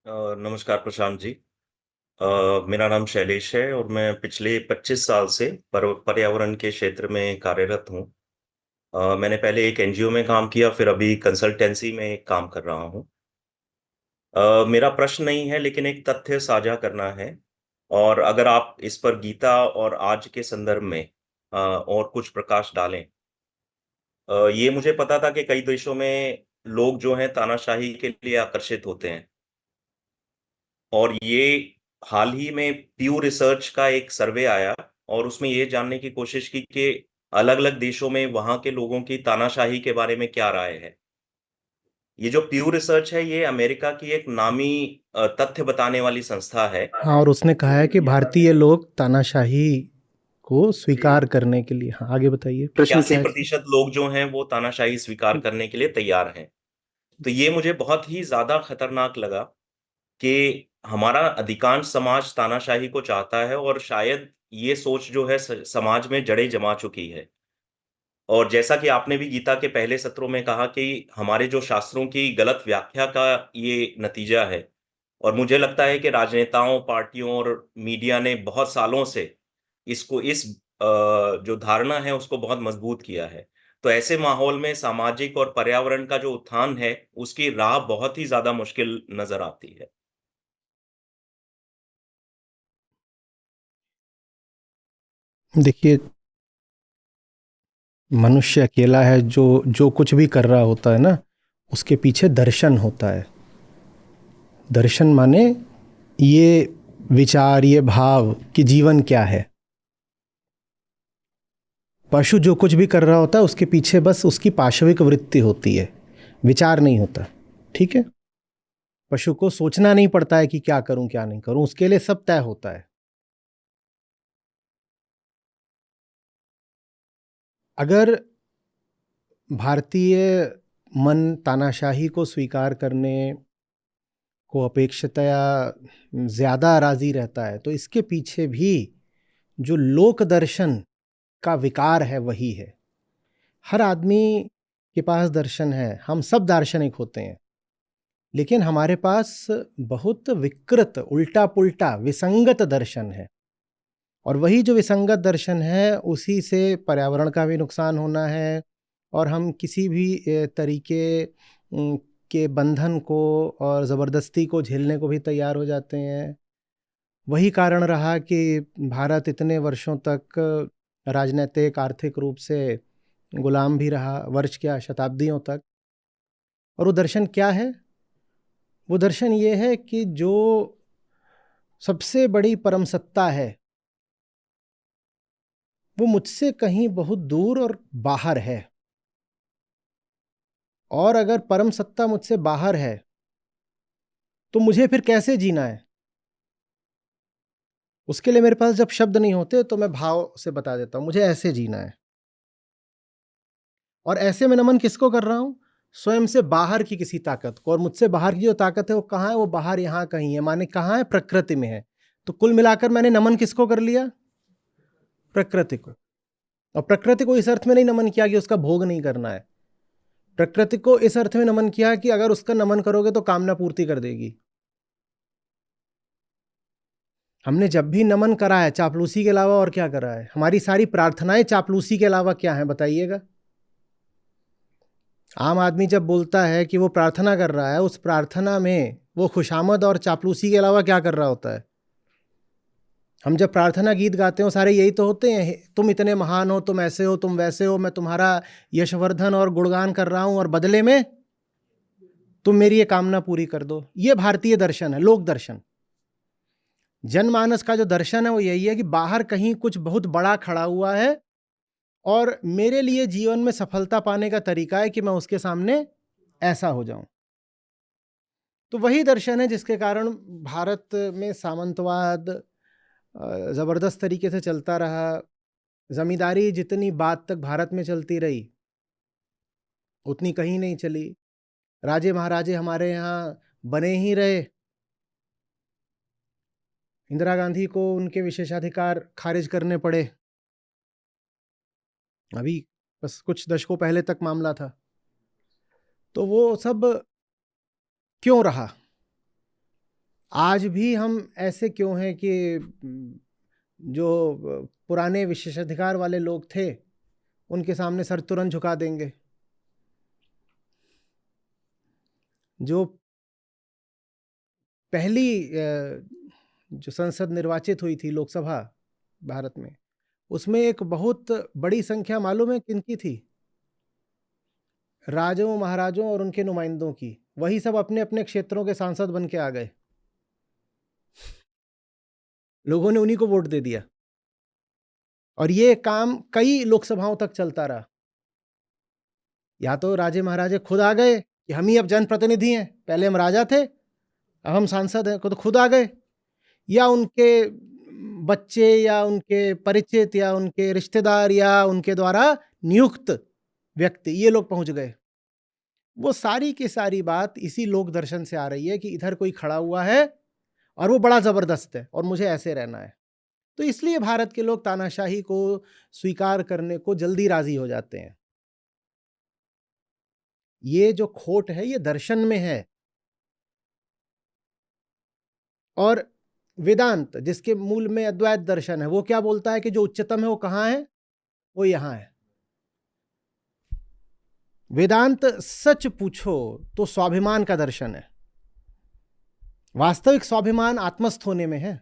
नमस्कार प्रशांत जी। मेरा नाम शैलेश है और मैं पिछले 25 साल से पर्यावरण के क्षेत्र में कार्यरत हूँ। मैंने पहले एक एनजीओ में काम किया, फिर अभी कंसल्टेंसी में काम कर रहा हूँ। मेरा प्रश्न नहीं है, लेकिन एक तथ्य साझा करना है। और अगर आप इस पर गीता और आज के संदर्भ में और कुछ प्रकाश डालें। ये मुझे पता था कि कई देशों में लोग जो हैं तानाशाही के लिए आकर्षित होते हैं। और ये हाल ही में प्यू रिसर्च का एक सर्वे आया और उसमें ये जानने की कोशिश की कि अलग-अलग देशों में वहाँ के लोगों की तानाशाही के बारे में क्या राय है। ये जो प्यू रिसर्च है, ये अमेरिका की एक नामी तथ्य बताने वाली संस्था है। हाँ, और उसने कहा है कि भारतीय लोग तानाशाही को जी। स्वीकार करने के लिए। हाँ, आगे बताइए, प्रश्न क्या है इसका? 81% लोग जो हैं वो तानाशाही स्वीकार करने के लिए तैयार हैं। तो ये मुझे बहुत ही ज़्यादा खतरनाक लगा कि हमारा अधिकांश समाज तानाशाही को चाहता है और शायद ये सोच जो है समाज में जड़ें जमा चुकी है। और जैसा कि आपने भी गीता के पहले सत्रों में कहा कि हमारे जो शास्त्रों की गलत व्याख्या का ये नतीजा है। और मुझे लगता है कि राजनेताओं, पार्टियों और मीडिया ने बहुत सालों से इसको जो धारणा है उसको बहुत मजबूत किया है। तो ऐसे माहौल में सामाजिक और पर्यावरण का जो उत्थान है, उसकी राह बहुत ही ज़्यादा मुश्किल नज़र आती है। देखिए, मनुष्य अकेला है जो जो कुछ भी कर रहा होता है ना, उसके पीछे दर्शन होता है। दर्शन माने ये विचार, ये भाव कि जीवन क्या है। पशु जो कुछ भी कर रहा होता है उसके पीछे बस उसकी पाशविक वृत्ति होती है, विचार नहीं होता। ठीक है? पशु को सोचना नहीं पड़ता है कि क्या करूं क्या नहीं करूं, उसके लिए सब तय होता है। अगर भारतीय मन तानाशाही को स्वीकार करने को अपेक्षातया ज़्यादा राज़ी रहता है, तो इसके पीछे भी जो लोक दर्शन का विकार है वही है। हर आदमी के पास दर्शन है, हम सब दार्शनिक होते हैं, लेकिन हमारे पास बहुत विकृत, उल्टा-पुल्टा, विसंगत दर्शन है। और वही जो विसंगत दर्शन है, उसी से पर्यावरण का भी नुकसान होना है और हम किसी भी तरीके के बंधन को और ज़बरदस्ती को झेलने को भी तैयार हो जाते हैं। वही कारण रहा कि भारत इतने वर्षों तक राजनैतिक, आर्थिक रूप से गुलाम भी रहा, वर्ष क्या शताब्दियों तक। और वो दर्शन क्या है? वो दर्शन ये है कि जो सबसे बड़ी परम सत्ता है, वो मुझसे कहीं बहुत दूर और बाहर है। और अगर परम सत्ता मुझसे बाहर है, तो मुझे फिर कैसे जीना है? उसके लिए मेरे पास जब शब्द नहीं होते, तो मैं भाव से बता देता हूँ, मुझे ऐसे जीना है। और ऐसे में नमन किसको कर रहा हूँ? स्वयं से बाहर की किसी ताकत को। और मुझसे बाहर की जो ताकत है वो कहाँ है? वो बाहर यहाँ कहीं है, माने कहाँ है? प्रकृति में है। तो कुल मिलाकर मैंने नमन किसको कर लिया? प्रकृति को। और प्रकृति को इस अर्थ में नहीं नमन किया कि उसका भोग नहीं करना है। प्रकृति को इस अर्थ में नमन किया कि अगर उसका नमन करोगे तो कामना पूर्ति कर देगी। हमने जब भी नमन करा है, चापलूसी के अलावा और क्या करा है? हमारी सारी प्रार्थनाएं चापलूसी के अलावा क्या हैं, बताइएगा? आम आदमी जब बोलता है कि वो प्रार्थना कर रहा है, उस प्रार्थना में वो खुशामद और चापलूसी के अलावा क्या कर रहा होता है? हम जब प्रार्थना गीत गाते हो, सारे यही तो होते हैं, तुम इतने महान हो, तुम ऐसे हो, तुम वैसे हो, मैं तुम्हारा यशवर्धन और गुणगान कर रहा हूं और बदले में तुम मेरी ये कामना पूरी कर दो। ये भारतीय दर्शन है, लोक दर्शन। जनमानस का जो दर्शन है वो यही है कि बाहर कहीं कुछ बहुत बड़ा खड़ा हुआ है और मेरे लिए जीवन में सफलता पाने का तरीका है कि मैं उसके सामने ऐसा हो जाऊं। तो वही दर्शन है जिसके कारण भारत में सामंतवाद जबरदस्त तरीके से चलता रहा। जमींदारी जितनी बात तक भारत में चलती रही, उतनी कहीं नहीं चली। राजे महाराजे हमारे यहाँ बने ही रहे। इंदिरा गांधी को उनके विशेषाधिकार खारिज करने पड़े। अभी बस कुछ दशकों पहले तक मामला था। तो वो सब क्यों रहा? आज भी हम ऐसे क्यों हैं कि जो पुराने विशेषाधिकार वाले लोग थे उनके सामने सर तुरंत झुका देंगे। जो पहली जो संसद निर्वाचित हुई थी, लोकसभा भारत में, उसमें एक बहुत बड़ी संख्या मालूम है किनकी थी? राजाओं, महाराजों और उनके नुमाइंदों की। वही सब अपने-अपने क्षेत्रों के सांसद बन के आ गए। लोगों ने उन्हीं को वोट दे दिया और ये काम कई लोकसभाओं तक चलता रहा। या तो राजे महाराजे खुद आ गए कि हम ही अब जनप्रतिनिधि हैं, पहले हम राजा थे, अब हम सांसद हैं, तो खुद आ गए, या उनके बच्चे या उनके परिचित या उनके रिश्तेदार या उनके द्वारा नियुक्त व्यक्ति, ये लोग पहुंच गए। वो सारी की सारी बात इसी लोक दर्शन से आ रही है कि इधर कोई खड़ा हुआ है और वो बड़ा जबरदस्त है और मुझे ऐसे रहना है। तो इसलिए भारत के लोग तानाशाही को स्वीकार करने को जल्दी राजी हो जाते हैं। ये जो खोट है ये दर्शन में है। और वेदांत, जिसके मूल में अद्वैत दर्शन है, वो क्या बोलता है कि जो उच्चतम है वो कहाँ है? वो यहां है। वेदांत सच पूछो तो स्वाभिमान का दर्शन है। वास्तविक स्वाभिमान आत्मस्थ होने में है।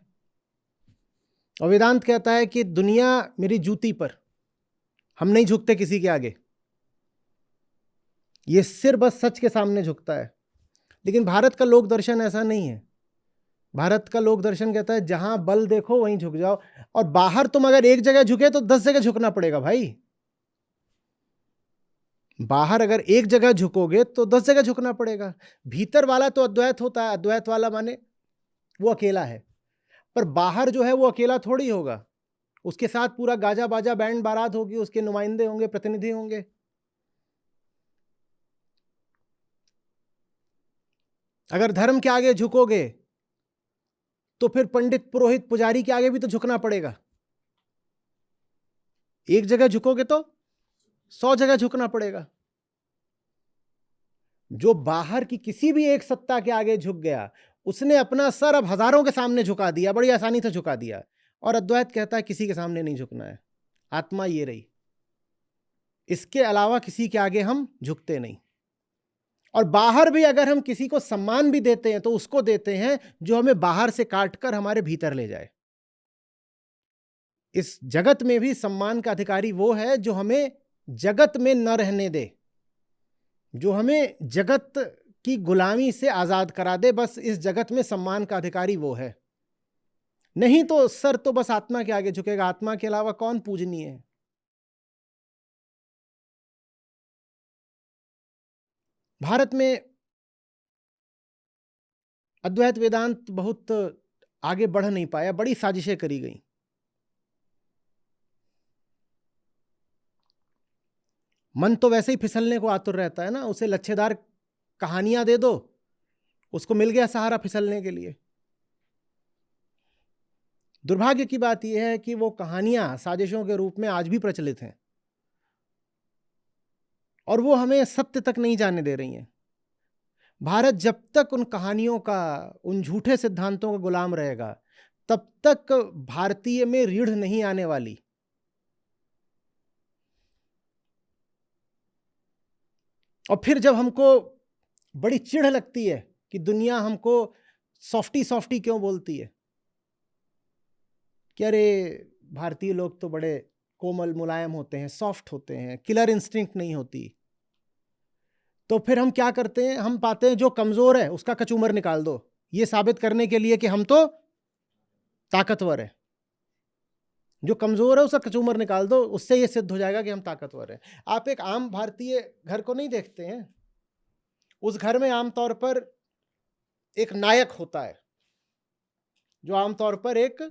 और वेदांत कहता है कि दुनिया मेरी जूती पर, हम नहीं झुकते किसी के आगे, ये सिर बस सच के सामने झुकता है। लेकिन भारत का लोक दर्शन ऐसा नहीं है। भारत का लोक दर्शन कहता है जहां बल देखो वहीं झुक जाओ। और बाहर तुम अगर एक जगह झुके तो 10 जगह झुकना पड़ेगा भाई। बाहर अगर एक जगह झुकोगे तो 10 जगह झुकना पड़ेगा। भीतर वाला तो अद्वैत होता है। अद्वैत वाला माने वो अकेला है, पर बाहर जो है वो अकेला थोड़ी होगा। उसके साथ पूरा गाजा बाजा बैंड बारात होगी, उसके नुमाइंदे होंगे, प्रतिनिधि होंगे। अगर धर्म के आगे झुकोगे तो फिर पंडित, पुरोहित, पुजारी के आगे भी तो झुकना पड़ेगा। एक जगह झुकोगे तो 100 जगह झुकना पड़ेगा। जो बाहर की किसी भी एक सत्ता के आगे झुक गया, उसने अपना सर अब हजारों के सामने झुका दिया, बड़ी आसानी से झुका दिया। और अद्वैत कहता है किसी के सामने नहीं झुकना है। आत्मा ये रही, इसके अलावा किसी के आगे हम झुकते नहीं। और बाहर भी अगर हम किसी को सम्मान भी देते हैं तो उसको देते हैं जो हमें बाहर से काटकर हमारे भीतर ले जाए। इस जगत में भी सम्मान का अधिकारी वो है जो हमें जगत में न रहने दे, जो हमें जगत की गुलामी से आजाद करा दे। बस इस जगत में सम्मान का अधिकारी वो है। नहीं तो सर तो बस आत्मा के आगे झुकेगा। आत्मा के अलावा कौन पूजनीय है? भारत में अद्वैत वेदांत बहुत आगे बढ़ नहीं पाया, बड़ी साजिशें करी गई। मन तो वैसे ही फिसलने को आतुर रहता है ना, उसे लच्छेदार कहानियां दे दो, उसको मिल गया सहारा फिसलने के लिए। दुर्भाग्य की बात यह है कि वो कहानियां साजिशों के रूप में आज भी प्रचलित हैं और वो हमें सत्य तक नहीं जाने दे रही हैं। भारत जब तक उन कहानियों का, उन झूठे सिद्धांतों का गुलाम रहेगा, तब तक भारतीय में रीढ़ नहीं आने वाली। और फिर जब हमको बड़ी चिढ़ लगती है कि दुनिया हमको सॉफ्टी सॉफ्टी क्यों बोलती है, कि अरे भारतीय लोग तो बड़े कोमल मुलायम होते हैं, सॉफ्ट होते हैं, किलर इंस्टिंक्ट नहीं होती, तो फिर हम क्या करते हैं? हम पाते हैं जो कमजोर है उसका कचूमर निकाल दो, ये साबित करने के लिए कि हम तो ताकतवर है। जो कमजोर है उसका कचूमर निकाल दो, उससे ये सिद्ध हो जाएगा कि हम ताकतवर हैं। आप एक आम भारतीय घर को नहीं देखते हैं? उस घर में आमतौर पर एक नायक होता है, जो आमतौर पर एक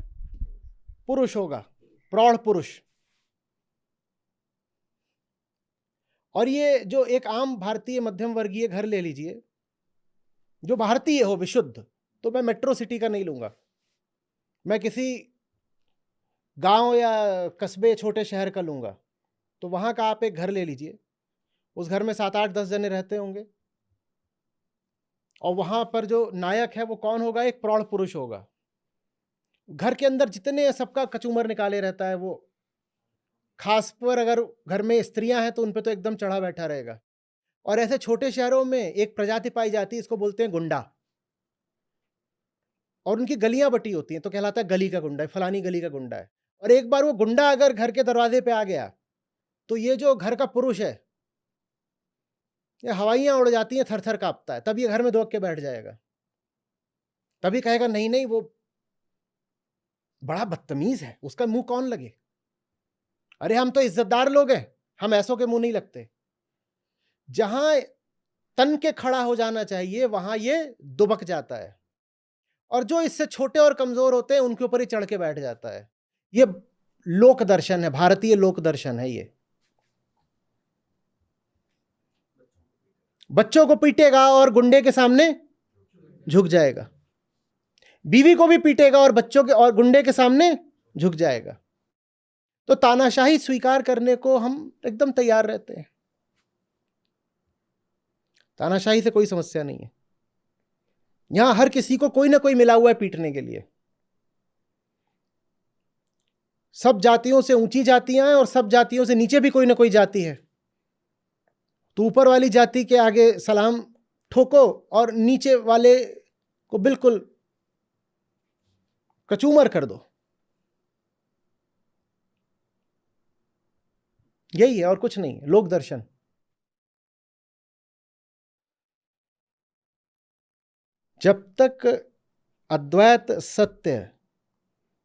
पुरुष होगा, प्रौढ़ पुरुष। और ये जो एक आम भारतीय मध्यम वर्गीय घर ले लीजिए, जो भारतीय हो विशुद्ध, तो मैं मेट्रो सिटी का नहीं लूंगा, मैं किसी गांव या कस्बे, छोटे शहर का लूंगा। तो वहां का आप एक घर ले लीजिए, उस घर में 7, 8, 10 जने रहते होंगे और वहां पर जो नायक है वो कौन होगा? एक प्रौढ़ पुरुष होगा। घर के अंदर जितने सबका कचूमर निकाले रहता है वो, खास पर अगर घर में स्त्रियां हैं तो उन पे तो एकदम चढ़ा बैठा रहेगा। और ऐसे छोटे शहरों में एक प्रजाति पाई जाती है, इसको बोलते हैं गुंडा, और उनकी गलियां बटी होती हैं तो कहलाता है गली का गुंडा है, फलानी गली का गुंडा है। और एक बार वो गुंडा अगर घर के दरवाजे पे आ गया तो ये जो घर का पुरुष है, ये हवाइयां उड़ जाती हैं, थर थर कांपता है, तब ये घर में दौड़ के बैठ जाएगा। तभी कहेगा नहीं नहीं वो बड़ा बदतमीज है, उसका मुंह कौन लगे, अरे हम तो इज्जतदार लोग हैं, हम ऐसों के मुंह नहीं लगते। जहां तन के खड़ा हो जाना चाहिए वहां ये दुबक जाता है, और जो इससे छोटे और कमजोर होते हैं उनके ऊपर ही चढ़ के बैठ जाता है। ये लोक दर्शन है, भारतीय लोक दर्शन है। ये बच्चों को पीटेगा और गुंडे के सामने झुक जाएगा, बीवी को भी पीटेगा और बच्चों के और गुंडे के सामने झुक जाएगा। तो तानाशाही स्वीकार करने को हम एकदम तैयार रहते हैं। तानाशाही से कोई समस्या नहीं है। यहां हर किसी को कोई ना कोई मिला हुआ है पीटने के लिए। सब जातियों से ऊंची जातियां हैं और सब जातियों से नीचे भी कोई ना कोई जाति है। तो ऊपर वाली जाति के आगे सलाम ठोको और नीचे वाले को बिल्कुल कचूमर कर दो। यही है और कुछ नहीं है लोक दर्शन। जब तक अद्वैत सत्य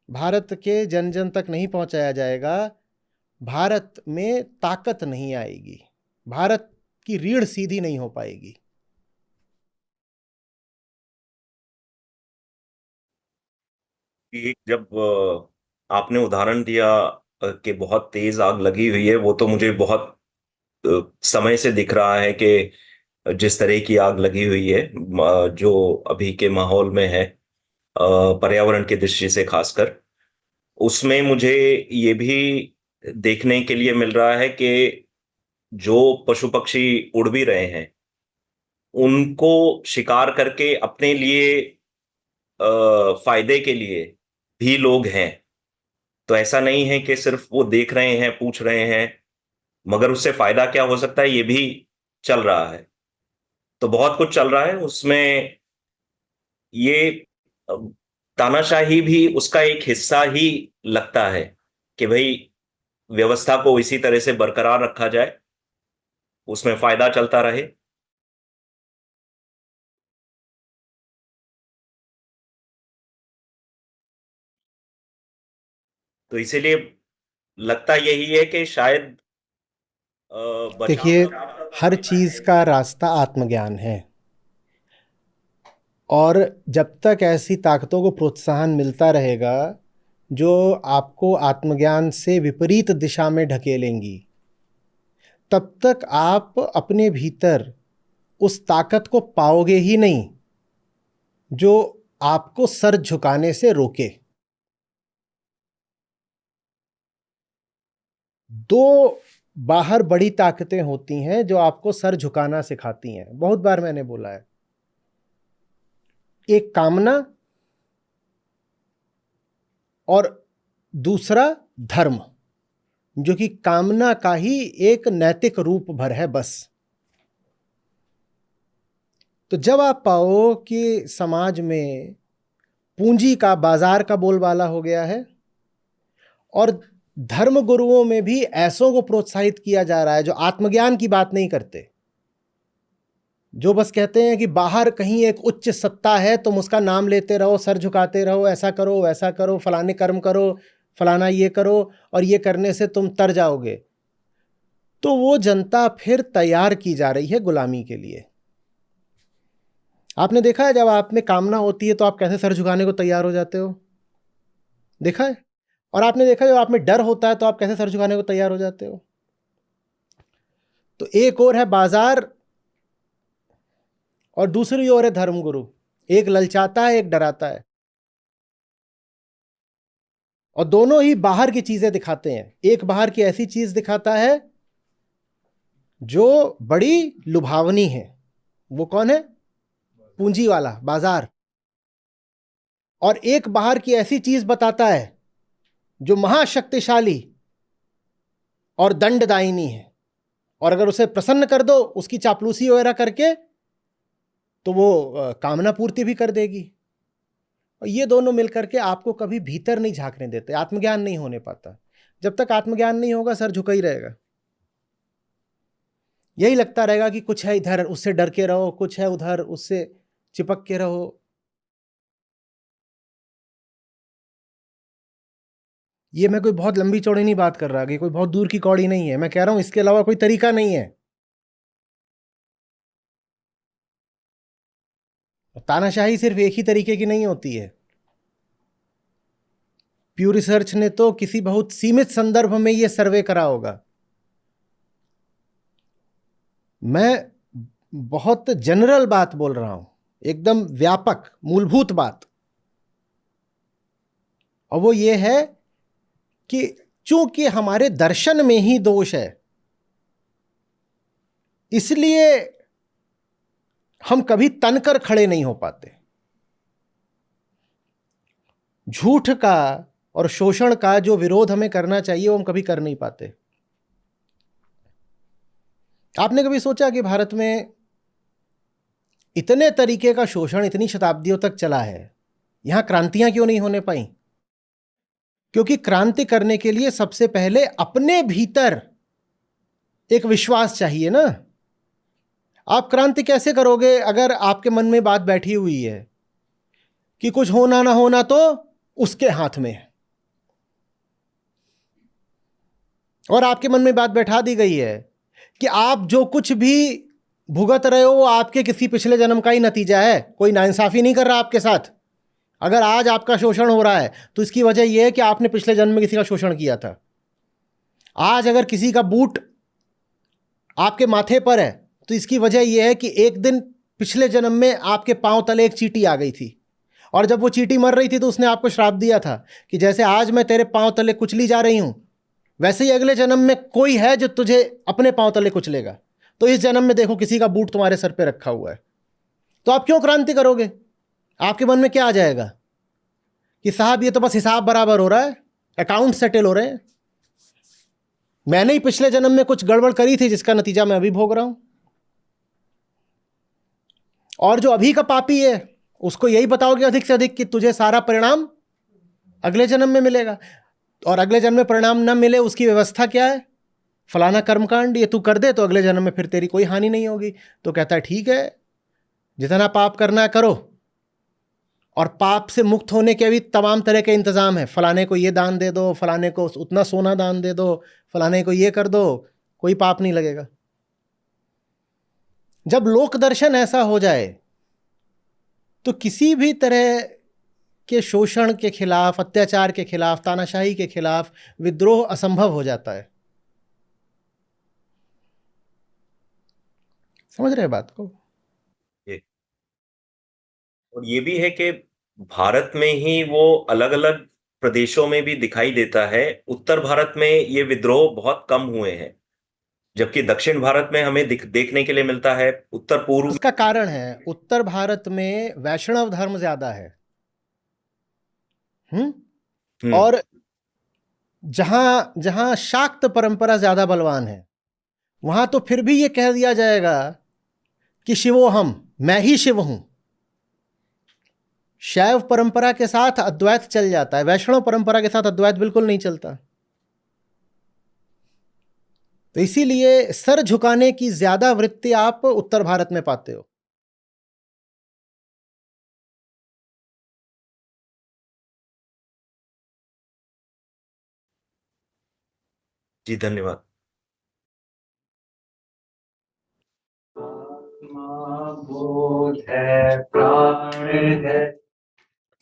भारत के जन जन तक नहीं पहुंचाया जाएगा, भारत में ताकत नहीं आएगी, भारत की रीढ़ सीधी नहीं हो पाएगी। एक जब आपने उदाहरण दिया कि बहुत तेज आग लगी हुई है, वो तो मुझे बहुत समय से दिख रहा है कि जिस तरह की आग लगी हुई है जो अभी के माहौल में है, पर्यावरण की दृष्टि से खासकर, उसमें मुझे ये भी देखने के लिए मिल रहा है कि जो पशु पक्षी उड़ भी रहे हैं उनको शिकार करके अपने लिए फायदे के लिए भी लोग हैं। तो ऐसा नहीं है कि सिर्फ वो देख रहे हैं, पूछ रहे हैं, मगर उससे फायदा क्या हो सकता है ये भी चल रहा है। तो बहुत कुछ चल रहा है उसमें। ये अ, तानाशाही भी उसका एक हिस्सा ही लगता है कि भाई व्यवस्था को इसी तरह से बरकरार रखा जाए, उसमें फायदा चलता रहे। तो इसीलिए लगता यही है कि शायद बचाव देखिए, का रास्ता तो हर आत्मा चीज है। का रास्ता आत्मज्ञान है, और जब तक ऐसी ताकतों को प्रोत्साहन मिलता रहेगा जो आपको आत्मज्ञान से विपरीत दिशा में ढकेलेंगी, तब तक आप अपने भीतर उस ताकत को पाओगे ही नहीं जो आपको सर झुकाने से रोके। दो बाहर बड़ी ताकतें होती हैं जो आपको सर झुकाना सिखाती हैं, बहुत बार मैंने बोला है। एक कामना और दूसरा धर्म, जो कि कामना का ही एक नैतिक रूप भर है बस। तो जब आप पाओ कि समाज में पूंजी का, बाजार का बोलबाला हो गया है, और धर्म गुरुओं में भी ऐसों को प्रोत्साहित किया जा रहा है जो आत्मज्ञान की बात नहीं करते, जो बस कहते हैं कि बाहर कहीं एक उच्च सत्ता है, तुम उसका नाम लेते रहो, सर झुकाते रहो, ऐसा करो वैसा करो, फलाने कर्म करो, फलाना ये करो, और ये करने से तुम तर जाओगे। तो वो जनता फिर तैयार की जा रही है गुलामी के लिए। आपने देखा है जब आप में कामना होती है तो आप कैसे सर झुकाने को तैयार हो जाते हो, देखा है? और आपने देखा जब आप में डर होता है तो आप कैसे सर झुकाने को तैयार हो जाते हो। तो एक ओर है बाजार और दूसरी ओर है धर्मगुरु। एक ललचाता है, एक डराता है, और दोनों ही बाहर की चीजें दिखाते हैं। एक बाहर की ऐसी चीज दिखाता है जो बड़ी लुभावनी है, वो कौन है? पूंजी वाला बाजार, और एक बाहर की ऐसी चीज बताता है जो महाशक्तिशाली और दंडदायिनी है, और अगर उसे प्रसन्न कर दो उसकी चापलूसी वगैरह करके, तो वो कामना पूर्ति भी कर देगी। और ये दोनों मिलकर के आपको कभी भीतर नहीं झांकने देते, आत्मज्ञान नहीं होने पाता। जब तक आत्मज्ञान नहीं होगा सर झुका ही रहेगा, यही लगता रहेगा कि कुछ है इधर, उससे डर के रहो, कुछ है उधर, उससे चिपक के रहो। ये मैं कोई बहुत लंबी चौड़ी नहीं बात कर रहा कि कोई बहुत दूर की कौड़ी नहीं है, मैं कह रहा हूं इसके अलावा कोई तरीका नहीं है। तानाशाही सिर्फ एक ही तरीके की नहीं होती है। प्यू रिसर्च ने तो किसी बहुत सीमित संदर्भ में यह सर्वे करा होगा। मैं बहुत जनरल बात बोल रहा हूं, एकदम व्यापक मूलभूत बात, और वो ये है कि चूंकि हमारे दर्शन में ही दोष है, इसलिए हम कभी तनकर खड़े नहीं हो पाते। झूठ का और शोषण का जो विरोध हमें करना चाहिए वो हम कभी कर नहीं पाते। आपने कभी सोचा कि भारत में इतने तरीके का शोषण इतनी शताब्दियों तक चला है, यहां क्रांतियां क्यों नहीं होने पाई? क्योंकि क्रांति करने के लिए सबसे पहले अपने भीतर एक विश्वास चाहिए ना। आप क्रांति कैसे करोगे अगर आपके मन में बात बैठी हुई है कि कुछ होना ना होना तो उसके हाथ में है, और आपके मन में बात बैठा दी गई है कि आप जो कुछ भी भुगत रहे हो वो आपके किसी पिछले जन्म का ही नतीजा है, कोई नाइंसाफी नहीं कर रहा आपके साथ। अगर आज आपका शोषण हो रहा है तो इसकी वजह यह है कि आपने पिछले जन्म में किसी का शोषण किया था। आज अगर किसी का बूट आपके माथे पर है तो इसकी वजह यह है कि एक दिन पिछले जन्म में आपके पांव तले एक चींटी आ गई थी, और जब वो चींटी मर रही थी तो उसने आपको श्राप दिया था कि जैसे आज मैं तेरे पांव तले कुचली जा रही हूं, वैसे ही अगले जन्म में कोई है जो तुझे अपने पांव तले कुचलेगा। तो इस जन्म में देखो किसी का बूट तुम्हारे सर पे रखा हुआ है, तो आप क्यों क्रांति करोगे? आपके मन में क्या आ जाएगा कि साहब ये तो बस हिसाब बराबर हो रहा है, अकाउंट सेटल हो रहे हैं, मैंने ही पिछले जन्म में कुछ गड़बड़ करी थी जिसका नतीजा मैं अभी भोग रहा हूं। और जो अभी का पापी है उसको यही बताओगे अधिक से अधिक कि तुझे सारा परिणाम अगले जन्म में मिलेगा, और अगले जन्म में परिणाम न मिले उसकी व्यवस्था क्या है? फलाना कर्मकांड ये तू कर दे तो अगले जन्म में फिर तेरी कोई हानि नहीं होगी। तो कहता है ठीक है, जितना पाप करना है करो, और पाप से मुक्त होने के भी तमाम तरह के इंतजाम है। फलाने को ये दान दे दो, फलाने को उतना सोना दान दे दो, फलाने को ये कर दो, कोई पाप नहीं लगेगा। जब लोक दर्शन ऐसा हो जाए तो किसी भी तरह के शोषण के खिलाफ, अत्याचार के खिलाफ, तानाशाही के खिलाफ विद्रोह असंभव हो जाता है। समझ रहे बात को? ये और ये भी है कि भारत में ही वो अलग-अलग प्रदेशों में भी दिखाई देता है। उत्तर भारत में ये विद्रोह बहुत कम हुए हैं, जबकि दक्षिण भारत में हमें देखने के लिए मिलता है। उत्तर-पूर्व उसका कारण है उत्तर भारत में वैष्णव धर्म ज्यादा है। हुँ, और जहां जहां शाक्त परंपरा ज्यादा बलवान है, वहां तो फिर भी ये कह दिया जाएगा कि शिवो हम, मैं ही शिव हूं। शैव परंपरा के साथ अद्वैत चल जाता है, वैष्णव परंपरा के साथ अद्वैत बिल्कुल नहीं चलता। तो इसीलिए सर झुकाने की ज्यादा वृत्ति आप उत्तर भारत में पाते हो। जी धन्यवाद। आत्मा बोध है, प्राण है,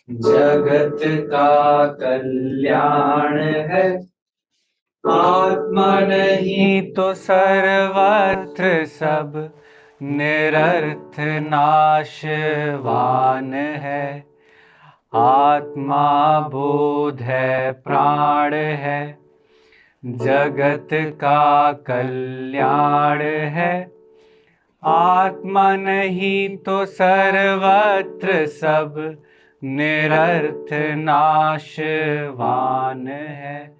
जगत का कल्याण है। आत्मा नहीं तो सर्वत्र सब निरर्थ नाशवान है। आत्मा बोध है, प्राण है, जगत का कल्याण है। आत्मा नहीं तो सर्वत्र सब निरर्थ नाशवान है।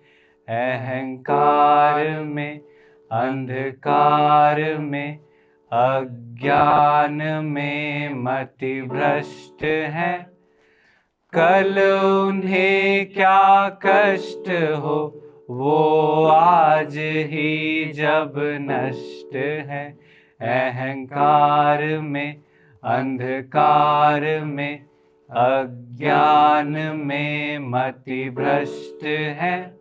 अहंकार में, अंधकार में, अज्ञान में मति भ्रष्ट है। कल उन्हें क्या कष्ट हो, वो आज ही जब नष्ट है। अहंकार में, अंधकार में, अज्ञान में मति भ्रष्ट है।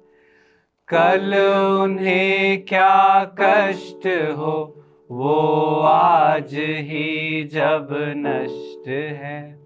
कल उन्हें क्या कष्ट हो, वो आज ही जब नष्ट है।